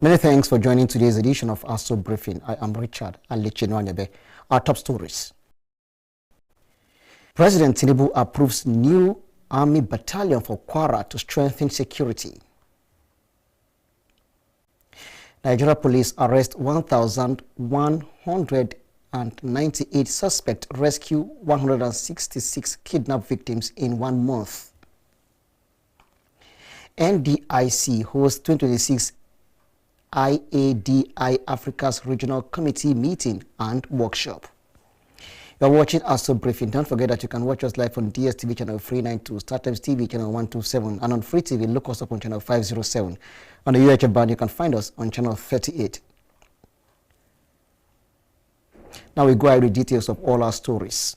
Many thanks for joining today's edition of Aso Briefing. I am Richard Alechinwanyebe. Our top stories. President Tinubu approves new army battalion for Kwara to strengthen security. Nigeria police arrest 1,198 suspects, rescue 166 kidnapped victims in 1 month. NDIC hosts 2026 IADI Africa's Regional Committee meeting and workshop. You're watching Aso Briefing. Don't forget that you can watch us live on DSTV channel 392, StarTimes TV channel 127, and on Free TV, look us up on channel 507. On the UHF band, you can find us on channel 38. Now we go over the details of all our stories.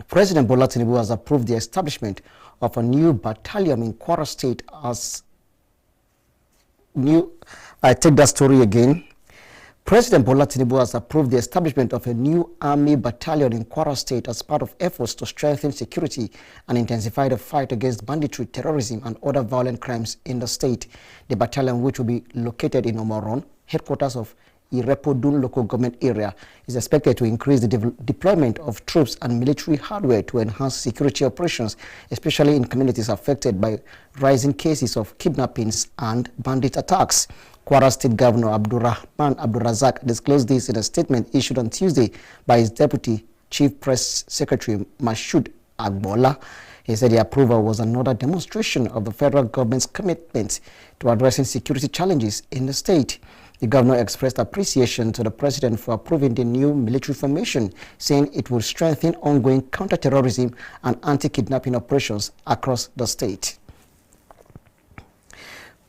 President Bola Tinubu has approved the establishment of a new battalion in Kwara State as I take that story again. President Bola Tinubu has approved the establishment of a new army battalion in Kwara State as part of efforts to strengthen security and intensify the fight against banditry, terrorism, and other violent crimes in the state. The battalion, which will be located in Omoron, headquarters of Irepodun local government area, is expected to increase the deployment of troops and military hardware to enhance security operations, especially in communities affected by rising cases of kidnappings and bandit attacks. Kwara State Governor Abdurrahman Abdurazak disclosed this in a statement issued on Tuesday by his Deputy Chief Press Secretary Mashood Agbola. He said the approval was another demonstration of the federal government's commitment to addressing security challenges in the state. The governor expressed appreciation to the president for approving the new military formation, saying it will strengthen ongoing counter-terrorism and anti-kidnapping operations across the state.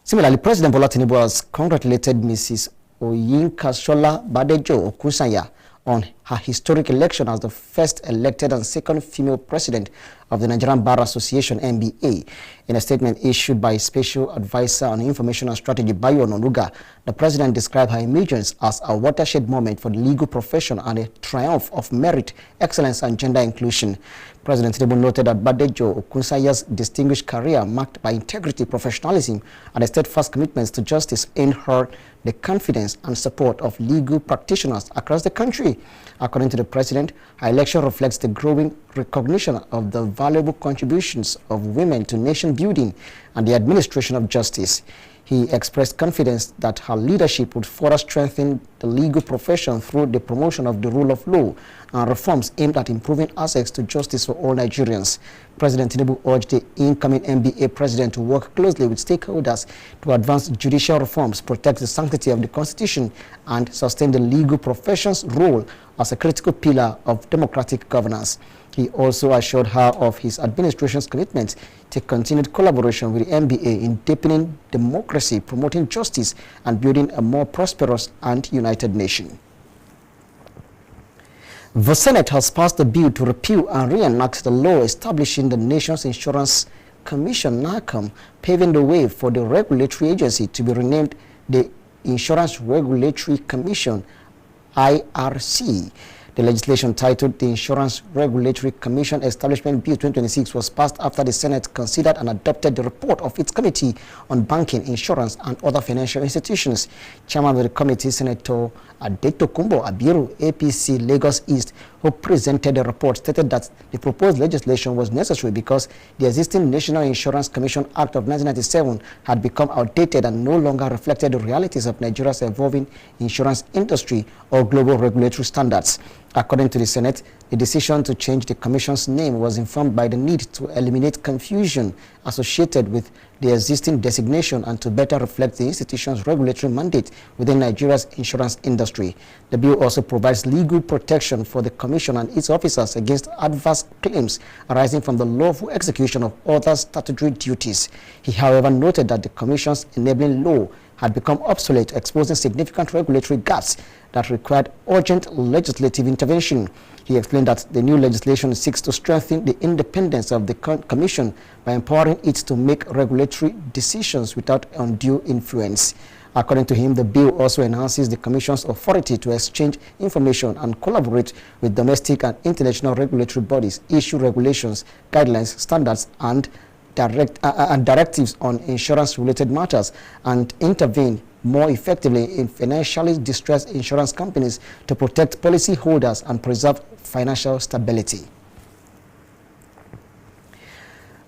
Similarly, President Bola Tinubu has congratulated Mrs. Oyinkashola Badejo Okusanya on her historic election as the first elected and second female president of the Nigerian Bar Association, NBA. In a statement issued by Special Advisor on Information and Strategy, Bayo Ononuga, the president described her emergence as a watershed moment for the legal profession and a triumph of merit, excellence, and gender inclusion. President Tinubu noted that Badejo Okunsaya's distinguished career, marked by integrity, professionalism, and a steadfast commitments to justice, earned her the confidence and support of legal practitioners across the country. According to the president, her election reflects the growing recognition of the valuable contributions of women to nation building and the administration of justice. He expressed confidence that her leadership would further strengthen the legal profession through the promotion of the rule of law and reforms aimed at improving access to justice for all Nigerians. President Tinubu urged the incoming NBA president to work closely with stakeholders to advance judicial reforms, protect the sanctity of the Constitution, and sustain the legal profession's role as a critical pillar of democratic governance. He also assured her of his administration's commitment to continued collaboration with the NBA in deepening democracy, promoting justice, and building a more prosperous and united nation. The Senate has passed a bill to repeal and reenact the law establishing the nation's insurance commission, NACOM, paving the way for the regulatory agency to be renamed the Insurance Regulatory Commission, IRC. The legislation titled the Insurance Regulatory Commission Establishment Bill 2026 was passed after the Senate considered and adopted the report of its Committee on Banking, Insurance, and Other Financial Institutions. Chairman of the committee, Senator Adetokunbo Abiru, APC Lagos East, who presented the report, stated that the proposed legislation was necessary because the existing National Insurance Commission Act of 1997 had become outdated and no longer reflected the realities of Nigeria's evolving insurance industry or global regulatory standards. According to the Senate, the decision to change the Commission's name was informed by the need to eliminate confusion associated with the existing designation and to better reflect the institution's regulatory mandate within Nigeria's insurance industry. The bill also provides legal protection for the Commission and its officers against adverse claims arising from the lawful execution of other statutory duties. He, however, noted that the Commission's enabling law had become obsolete, exposing significant regulatory gaps that required urgent legislative intervention. He explained that the new legislation seeks to strengthen the independence of the Commission by empowering it to make regulatory decisions without undue influence. According to him, the bill also enhances the Commission's authority to exchange information and collaborate with domestic and international regulatory bodies, issue regulations, guidelines, standards, and directives on insurance-related matters, and intervene more effectively in financially distressed insurance companies to protect policyholders and preserve financial stability.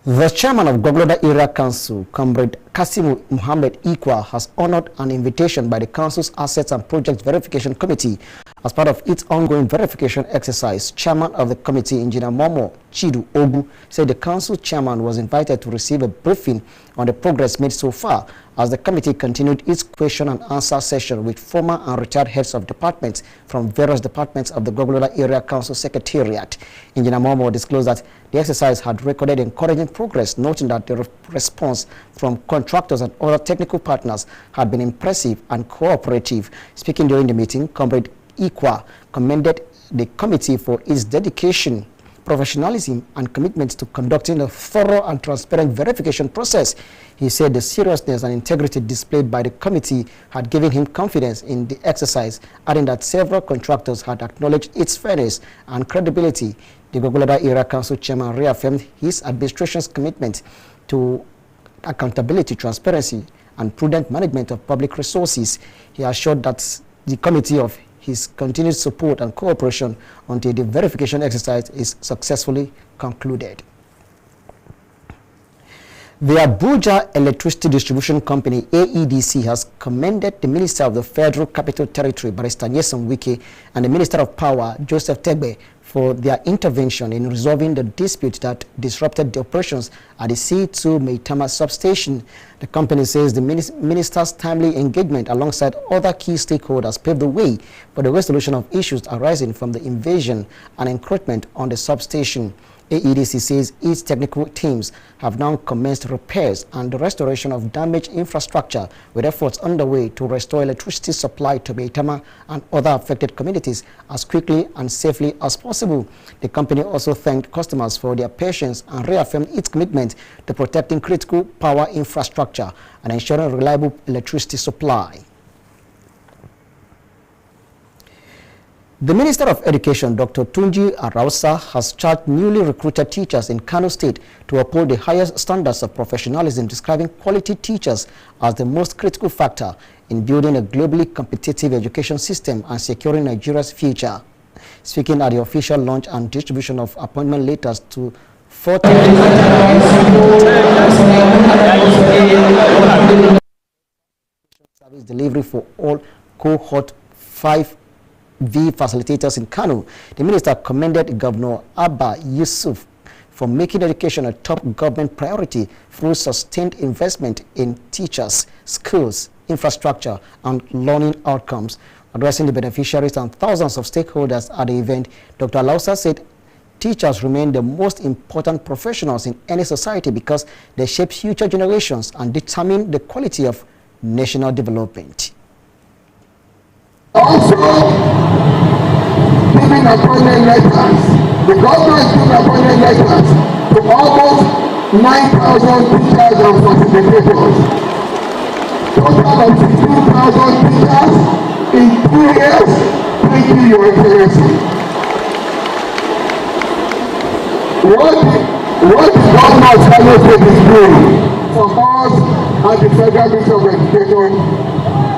The chairman of Gwagwalada Area Council, Comrade Kasimu Muhammad Ikwa, has honored an invitation by the council's Assets and Project Verification Committee as part of its ongoing verification exercise. Chairman of the committee, Engineer Momo Chidu Ogu, said the council chairman was invited to receive a briefing on the progress made so far as the committee continued its question and answer session with former and retired heads of departments from various departments of the Gwagwalada Area Council Secretariat. Engineer Momo disclosed that the exercise had recorded encouraging progress, noting that the response from contractors and other technical partners had been impressive and cooperative. Speaking during the meeting, Comrade Ikwa commended the committee for its dedication, professionalism, and commitment to conducting a thorough and transparent verification process. He said the seriousness and integrity displayed by the committee had given him confidence in the exercise, adding that several contractors had acknowledged its fairness and credibility. The Gwagwalada Area Council chairman reaffirmed his administration's commitment to accountability, transparency, and prudent management of public resources. He assured that the committee of his continued support and cooperation until the verification exercise is successfully concluded. The Abuja Electricity Distribution Company, AEDC, has commended the Minister of the Federal Capital Territory, Barrister Nyesom Wike, and the Minister of Power, Joseph Tegbe, for their intervention in resolving the dispute that disrupted the operations at the C2 Maitama substation. The company says the minister's timely engagement alongside other key stakeholders paved the way for the resolution of issues arising from the invasion and encroachment on the substation. AEDC says its technical teams have now commenced repairs and the restoration of damaged infrastructure, with efforts underway to restore electricity supply to Maitama and other affected communities as quickly and safely as possible. The company also thanked customers for their patience and reaffirmed its commitment to protecting critical power infrastructure and ensuring reliable electricity supply. The Minister of Education, Dr. Tunji Arausa, has charged newly recruited teachers in Kano State to uphold the highest standards of professionalism, describing quality teachers as the most critical factor in building a globally competitive education system and securing Nigeria's future. Speaking at the official launch and distribution of appointment letters to 40 service delivery for all cohort 5 V facilitators in Kano, the minister commended Governor Abba Yusuf for making education a top government priority through sustained investment in teachers, schools, infrastructure, and learning outcomes. Addressing the beneficiaries and thousands of stakeholders at the event, Dr. Alausa said teachers remain the most important professionals in any society because they shape future generations and determine the quality of national development. Also, giving appointment letters. The government is giving appointment letters to almost 9,000 teachers and facilitators. Total of 16,000 teachers in 2 years. Thank you, Your Excellency. What the government of Kano State is doing for us at the Federal Ministry of Education,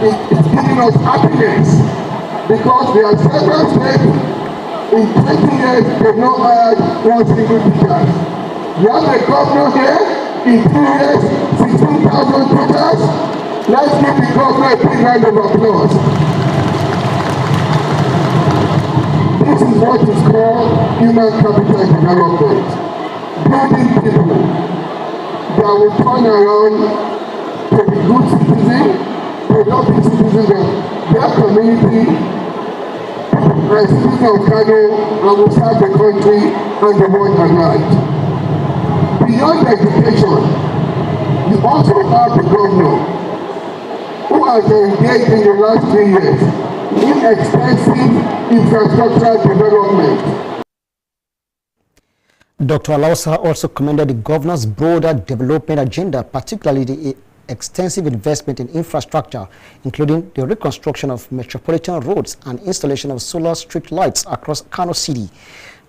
it's giving us happiness because there are several states in 20 years they've not hired one single teacher. You have a governor here in 2 years, 16,000 teachers. Let's give the governor a big round of applause. This is what is called human capital development. Building people that will turn around to be good citizens, productive citizens of their community, and citizens of Kano, and will serve the country and the world at large. Beyond education, you also have the governor, who has engaged in the last 3 years in extensive infrastructural development. Dr. Alausa also commended the governor's broader development agenda, particularly the extensive investment in infrastructure, including the reconstruction of metropolitan roads and installation of solar street lights across Kano City.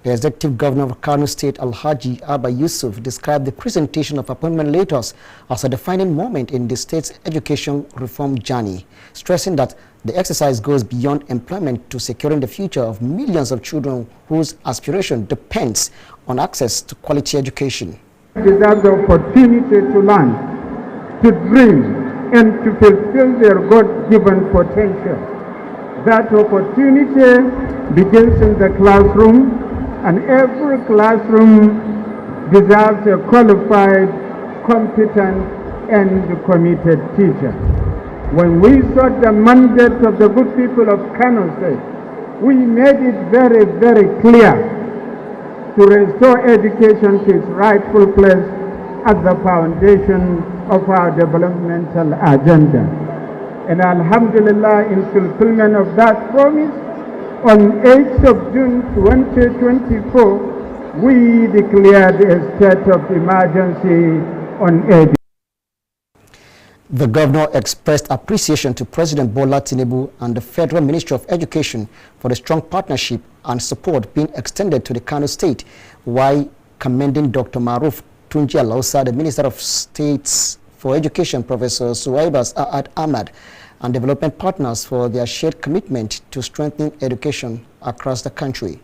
The Executive Governor of Kano State, Alhaji Abba Yusuf, described the presentation of appointment letters as a defining moment in the state's education reform journey, stressing that the exercise goes beyond employment to securing the future of millions of children whose aspiration depends on access to quality education. Deserve the opportunity to learn, to dream, and to fulfill their God-given potential. That opportunity begins in the classroom, and every classroom deserves a qualified, competent, and committed teacher. When we sought the mandate of the good people of Kano State, we made it very, very clear to restore education to its rightful place as the foundation of our developmental agenda. And Alhamdulillah, in fulfillment of that promise, on 8th of June 2024, we declared a state of emergency on education. The governor expressed appreciation to President Bola Tinubu and the Federal Ministry of Education for the strong partnership and support being extended to the Kano State, while commending Dr. Maruf Tunji Alausa, the Minister of State for Education, Professor Suwaibas Ahad Ahmad, and development partners for their shared commitment to strengthening education across the country.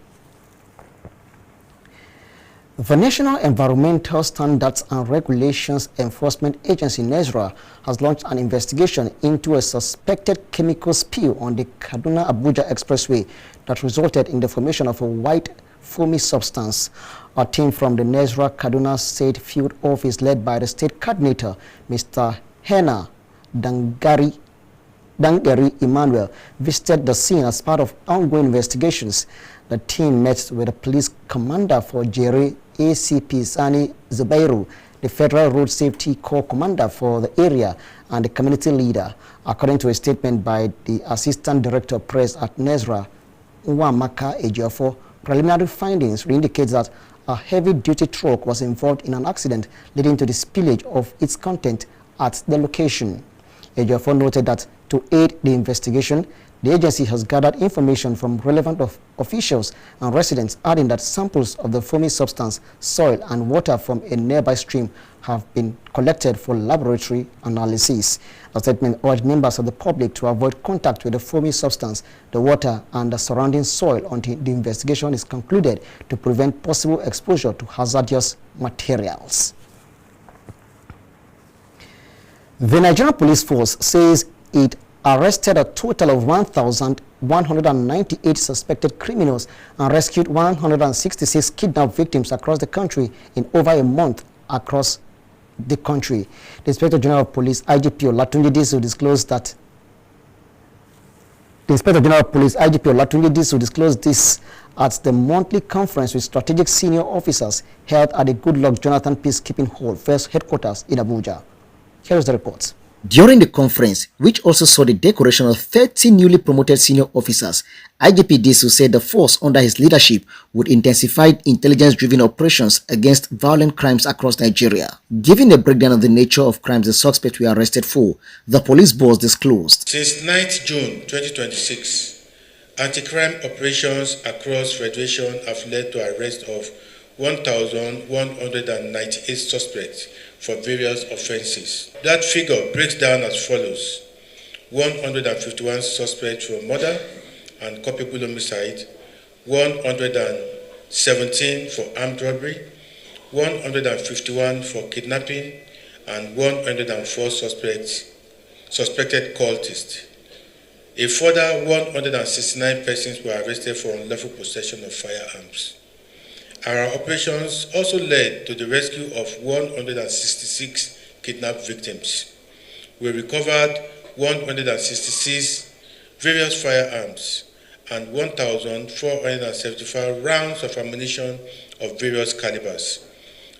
The National Environmental Standards and Regulations Enforcement Agency, NESRA, has launched an investigation into a suspected chemical spill on the Kaduna-Abuja Expressway that resulted in the formation of a white foamy substance. A team from the NESRA Kaduna State Field Office, led by the State Coordinator, Mr. Hena Dangari Emmanuel, visited the scene as part of ongoing investigations. The team met with the police commander for Jere, ACP Sani Zubairu, the Federal Road Safety Corps commander for the area, and the community leader. According to a statement by the Assistant Director of Press at NESRA, Nwamaka Ejiofor, preliminary findings indicate that a heavy-duty truck was involved in an accident leading to the spillage of its content at the location. Ejiofor noted that to aid the investigation, the agency has gathered information from relevant officials and residents, adding that samples of the foamy substance, soil, and water from a nearby stream have been collected for laboratory analysis. The statement urged members of the public to avoid contact with the foamy substance, the water, and the surrounding soil until the investigation is concluded to prevent possible exposure to hazardous materials. The Nigerian Police Force says it arrested a total of 1,198 suspected criminals and rescued 166 kidnapped victims across the country in over a month across the country. The Inspector General of Police, IGP Olatunji Disu, disclosed that this at the monthly conference with strategic senior officers held at the Goodluck Jonathan Peacekeeping Hall, First Headquarters in Abuja. Here is the report. During the conference, which also saw the decoration of 30 newly promoted senior officers, IGP Disu said the force under his leadership would intensify intelligence-driven operations against violent crimes across Nigeria. Giving a breakdown of the nature of crimes the suspects were arrested for, the police boss disclosed. Since 9th June 2026, anti-crime operations across Federation have led to arrest of 1,198 suspects for various offenses. That figure breaks down as follows: 151 suspects for murder and culpable homicide, 117 for armed robbery, 151 for kidnapping, and 104 suspected cultists. A further 169 persons were arrested for unlawful possession of firearms. Our operations also led to the rescue of 166 kidnapped victims. We recovered 166 various firearms and 1,475 rounds of ammunition of various calibers,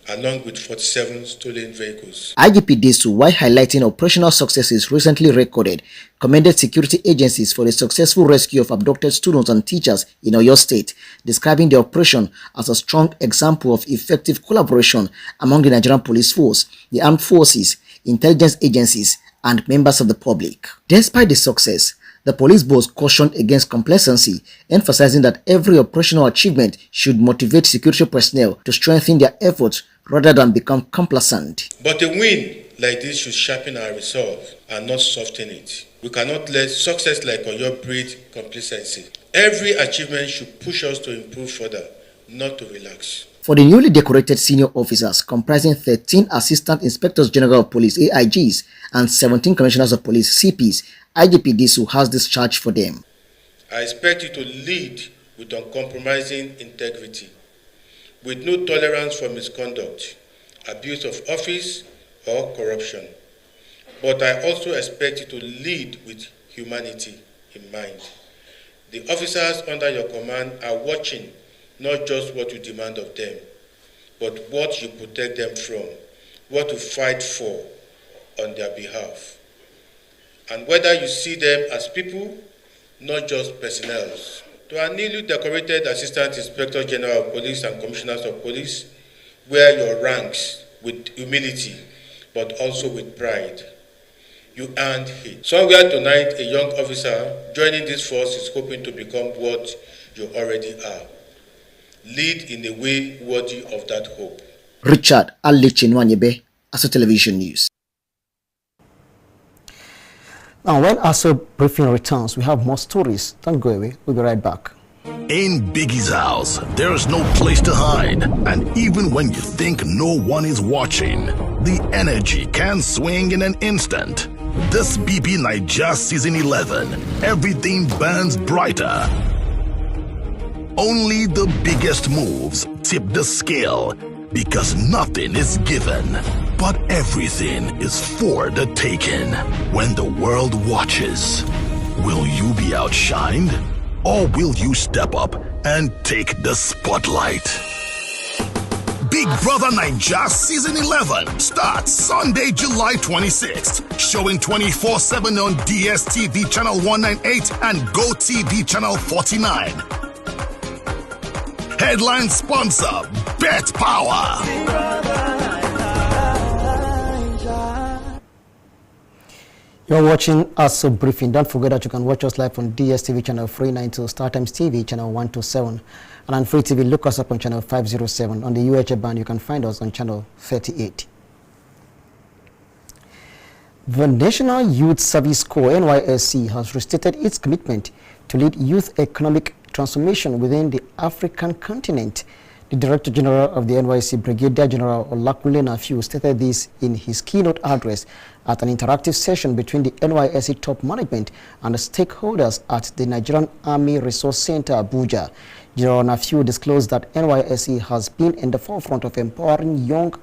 along with 47 stolen vehicles. IGP Disu, while highlighting operational successes recently recorded, commended security agencies for the successful rescue of abducted students and teachers in Oyo State, describing the operation as a strong example of effective collaboration among the Nigerian Police Force, the armed forces, intelligence agencies, and members of the public. Despite the success, The police boss cautioned against complacency, emphasizing that every operational achievement should motivate security personnel to strengthen their efforts rather than become complacent. But a win like this should sharpen our resolve and not soften it. We cannot let success like Oyo breed complacency. Every achievement should push us to improve further, not to relax. For the newly decorated senior officers, comprising 13 Assistant Inspectors General of Police (AIGs) and 17 Commissioners of Police (CPs), IGP Disu has this charge for them. I expect you to lead with uncompromising integrity, with no tolerance for misconduct, abuse of office, or corruption. But I also expect you to lead with humanity in mind. The officers under your command are watching not just what you demand of them, but what you protect them from, what you fight for on their behalf. And whether you see them as people, not just personnel. To our newly decorated Assistant Inspector General of Police and Commissioners of Police, wear your ranks with humility, but also with pride. You earned it. Somewhere tonight, a young officer joining this force is hoping to become what you already are. Lead in a way worthy of that hope. Richard Alichinwanyebe, Aso Television News. Now, when Aso Briefing returns, we have more stories. Don't go away. We'll be right back. In Biggie's house, there is no place to hide. And even when you think no one is watching, the energy can swing in an instant. This BB Naija Season 11, everything burns brighter. Only the biggest moves tip the scale, because nothing is given, but everything is for the taking. When the world watches, will you be outshined, or will you step up and take the spotlight? Big Brother Naija Season 11 starts Sunday, July 26th, showing 24/7 on DSTV Channel 198 and GoTV Channel 49. Headline sponsor, Bet Power. You're watching Aso Briefing. Don't forget that you can watch us live on DSTV Channel 392, StarTimes TV Channel 127, and on Free TV, look us up on Channel 507. On the UHA band, you can find us on Channel 38. The National Youth Service Corps, NYSC, has restated its commitment to lead youth economic transformation within the African continent. The Director General of the NYSC, Brigadier General Olakunle Nafiu, stated this in his keynote address at an interactive session between the NYSC top management and the stakeholders at the Nigerian Army Resource Center, Abuja. General Nafiu disclosed that NYSC has been in the forefront of empowering young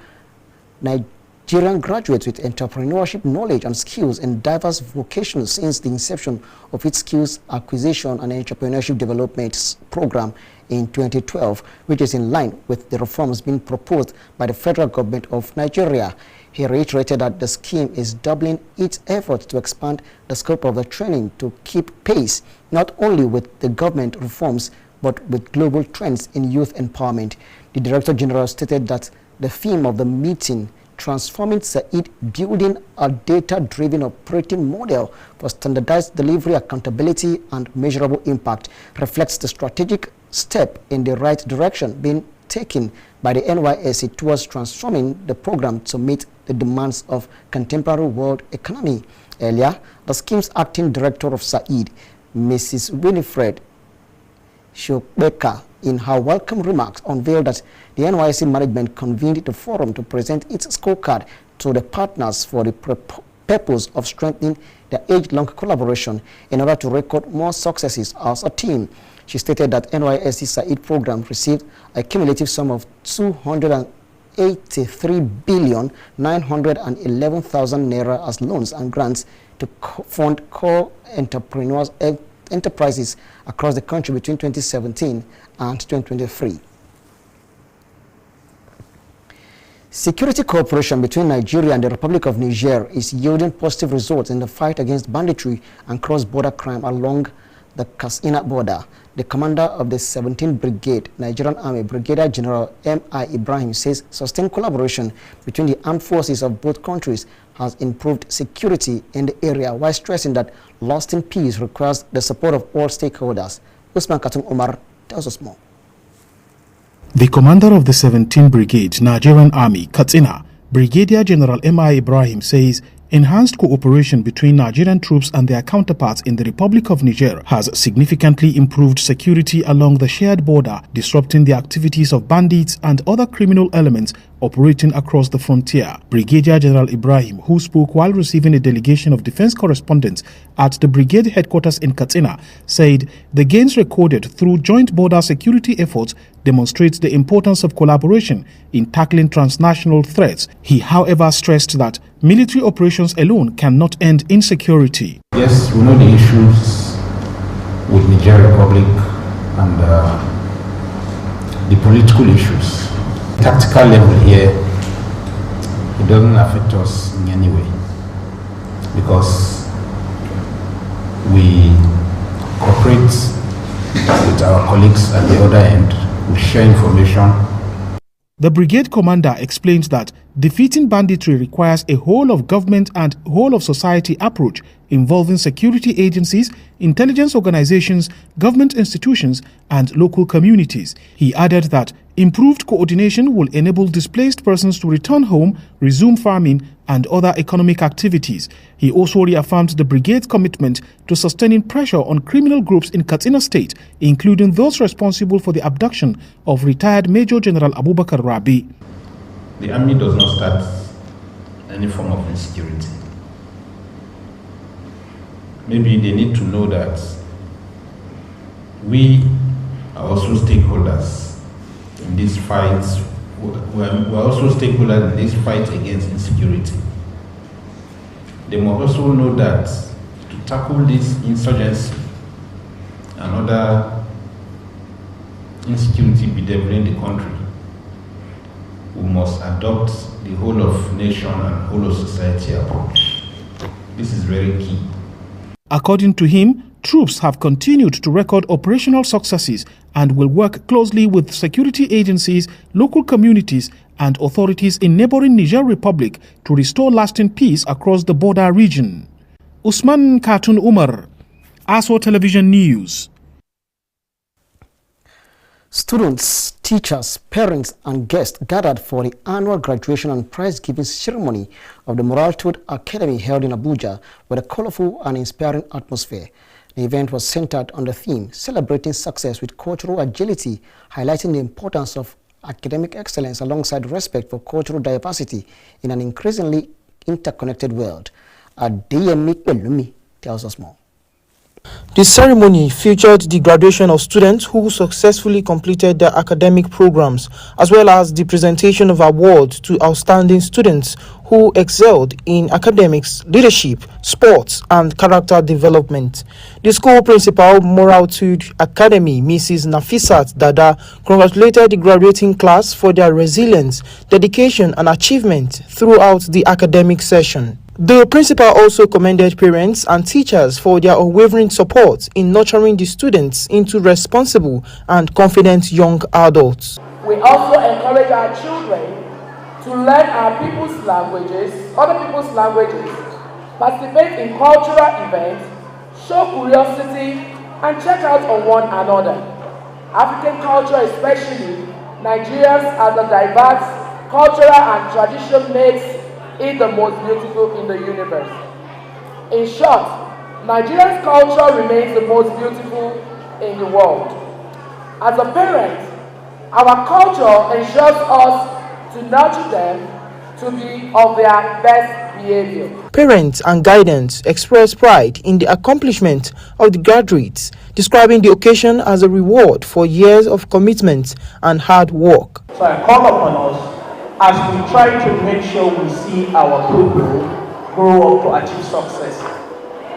Nigerian graduates with entrepreneurship knowledge and skills in diverse vocations since the inception of its skills acquisition and entrepreneurship development program in 2012, which is in line with the reforms being proposed by the federal government of Nigeria. He reiterated that the scheme is doubling its efforts to expand the scope of the training to keep pace not only with the government reforms but with global trends in youth empowerment. The Director General stated that the theme of the meeting, Transforming Said, Building a Data-Driven Operating Model for Standardized Delivery, Accountability and Measurable Impact, reflects the strategic step in the right direction being taken by the NYSC towards transforming the program to meet the demands of contemporary world economy. Earlier, the scheme's acting director of SAID, Mrs. Winifred Shokbeka, in her welcome remarks, unveiled that the NYSC management convened the forum to present its scorecard to the partners for the purpose of strengthening their age-long collaboration in order to record more successes as a team. She stated that NYSC SAID program received a cumulative sum of 283,911,000 naira as loans and grants to fund core enterprises across the country between 2017 and 2023. Security cooperation between Nigeria and the Republic of Niger is yielding positive results in the fight against banditry and cross-border crime along the Katsina border. The commander of the 17th Brigade, Nigerian Army, Brigadier General M.I. Ibrahim, says sustained collaboration between the armed forces of both countries has improved security in the area, while stressing that lasting peace requires the support of all stakeholders. Usman Katun Omar tells us more. The commander of the 17th Brigade, Nigerian Army, Katsina, Brigadier General M.I. Ibrahim, says enhanced cooperation between Nigerian troops and their counterparts in the Republic of Niger has significantly improved security along the shared border, disrupting the activities of bandits and other criminal elements operating across the frontier. Brigadier General Ibrahim, who spoke while receiving a delegation of defense correspondents at the brigade headquarters in Katsina, said the gains recorded through joint border security efforts demonstrates the importance of collaboration in tackling transnational threats. He, however, stressed that military operations alone cannot end insecurity. Yes, we know the issues with Niger Republic and the political issues. Tactical level here, it doesn't affect us in any way because we cooperate with our colleagues at the other end. We share information. The brigade commander explains that defeating banditry requires a whole of government and whole of society approach involving security agencies, intelligence organizations, government institutions, and local communities. He added that improved coordination will enable displaced persons to return home, resume farming, and other economic activities. He also reaffirmed the brigade's commitment to sustaining pressure on criminal groups in Katsina State, including those responsible for the abduction of retired Major General Abubakar Rabi. The army does not start any form of insecurity. Maybe they need to know that we are also stakeholders in this fight. We're also stakeholders in this fight against insecurity. They must also know that to tackle this insurgency and other insecurity bedeviling the country, we must adopt the whole of nation and whole of society approach. This is very key. According to him, troops have continued to record operational successes and will work closely with security agencies, local communities, and authorities in neighboring Niger Republic to restore lasting peace across the border region. Usman Katun Umar, Aso Television News. Students, teachers, parents, and guests gathered for the annual graduation and prize-giving ceremony of the Moralitude Academy held in Abuja with a colorful and inspiring atmosphere. The event was centered on the theme, celebrating success with cultural agility, highlighting the importance of academic excellence alongside respect for cultural diversity in an increasingly interconnected world. Adeyemi Pelumi tells us more. The ceremony featured the graduation of students who successfully completed their academic programs, as well as the presentation of awards to outstanding students who excelled in academics, leadership, sports, and character development. The school principal, Moralitude Academy, Mrs. Nafisat Dada, congratulated the graduating class for their resilience, dedication, and achievement throughout the academic session. The principal also commended parents and teachers for their unwavering support in nurturing the students into responsible and confident young adults. We also encourage our children to learn our people's languages, other people's languages, participate in cultural events, show curiosity, and check out on one another. African culture, especially Nigerians, as a diverse cultural and tradition makes is the most beautiful in the universe. In short, Nigeria's culture remains the most beautiful in the world. As a parent, our culture ensures us to nurture them to be of their best behavior. Parents and guidance express pride in the accomplishment of the graduates, describing the occasion as a reward for years of commitment and hard work. So I call upon us as we try to make sure we see our people grow up to achieve success,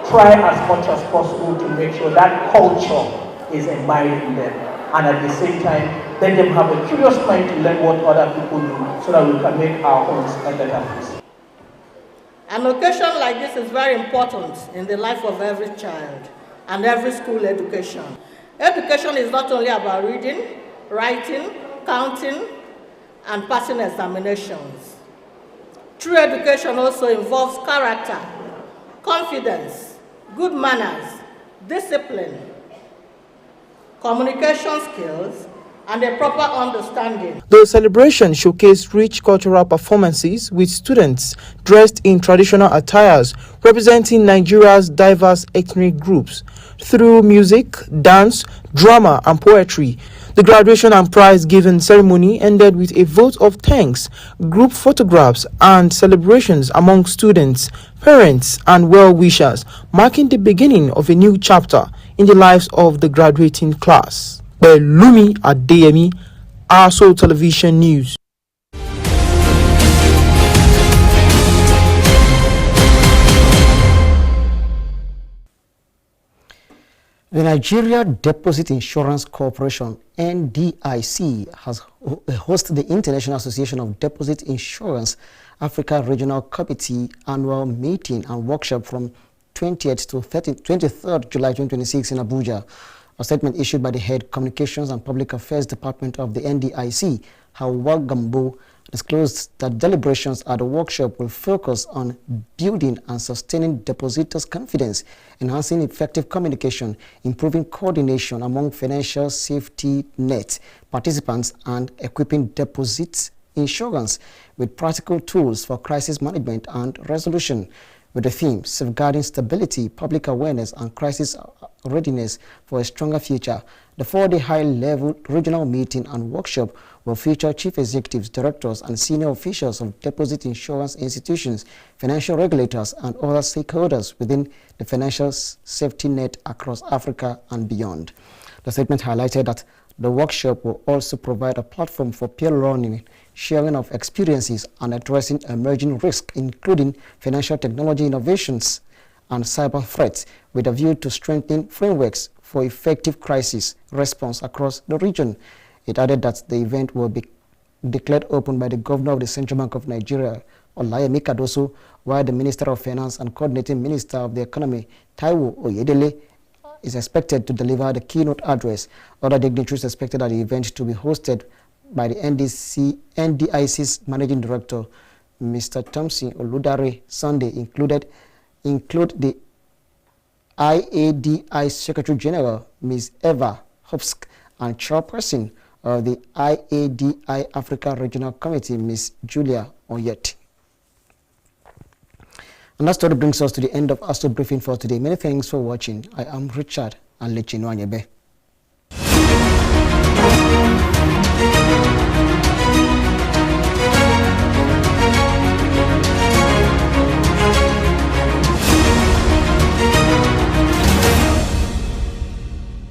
try as much as possible to make sure that culture is imbibed in them, and at the same time let them have a curious mind to learn what other people do so that we can make our homes a better place. An occasion like this is very important in the life of every child, and every school education. Education is not only about reading, writing, counting, and passing examinations. True education also involves character, confidence, good manners, discipline, communication skills, and a proper understanding. The celebration showcased rich cultural performances with students dressed in traditional attires representing Nigeria's diverse ethnic groups. Through music, dance, drama, and poetry, the graduation and prize-giving ceremony ended with a vote of thanks, group photographs, and celebrations among students, parents, and well-wishers, marking the beginning of a new chapter in the lives of the graduating class. Lumi Adeyemi, Aso Television News. The Nigeria Deposit Insurance Corporation, NDIC, has hosted the International Association of Deposit Insurance Africa Regional Committee annual meeting and workshop from 20th to 23rd July 2026 in Abuja. A statement issued by the Head Communications and Public Affairs Department of the NDIC, Hawa Gambo, disclosed that deliberations at the workshop will focus on building and sustaining depositors' confidence, enhancing effective communication, improving coordination among financial safety net participants, and equipping deposit insurance with practical tools for crisis management and resolution, with the theme Safeguarding Stability, Public Awareness, and Crisis Readiness for a Stronger Future. The 4-day high-level regional meeting and workshop will feature chief executives, directors, and senior officials of deposit insurance institutions, financial regulators, and other stakeholders within the financial safety net across Africa and beyond. The statement highlighted that the workshop will also provide a platform for peer learning, sharing of experiences, and addressing emerging risks, including financial technology innovations and cyber threats, with a view to strengthening frameworks for effective crisis response across the region. It added that the event will be declared open by the Governor of the Central Bank of Nigeria, Olayemi Cardoso, while the Minister of Finance and Coordinating Minister of the Economy, Taiwo Oyedele, is expected to deliver the keynote address. Other dignitaries expected at the event to be hosted by the NDIC's Managing Director, Mr. Thompson Oludare Sunday, include the IADI Secretary General, Ms. Eva Hopsk, and Chairperson of the IADI Africa Regional Committee, Ms. Julia Oyet. And that story brings us to the end of Aso Briefing for today. Many thanks for watching. I am Richard Alechinwanyebe.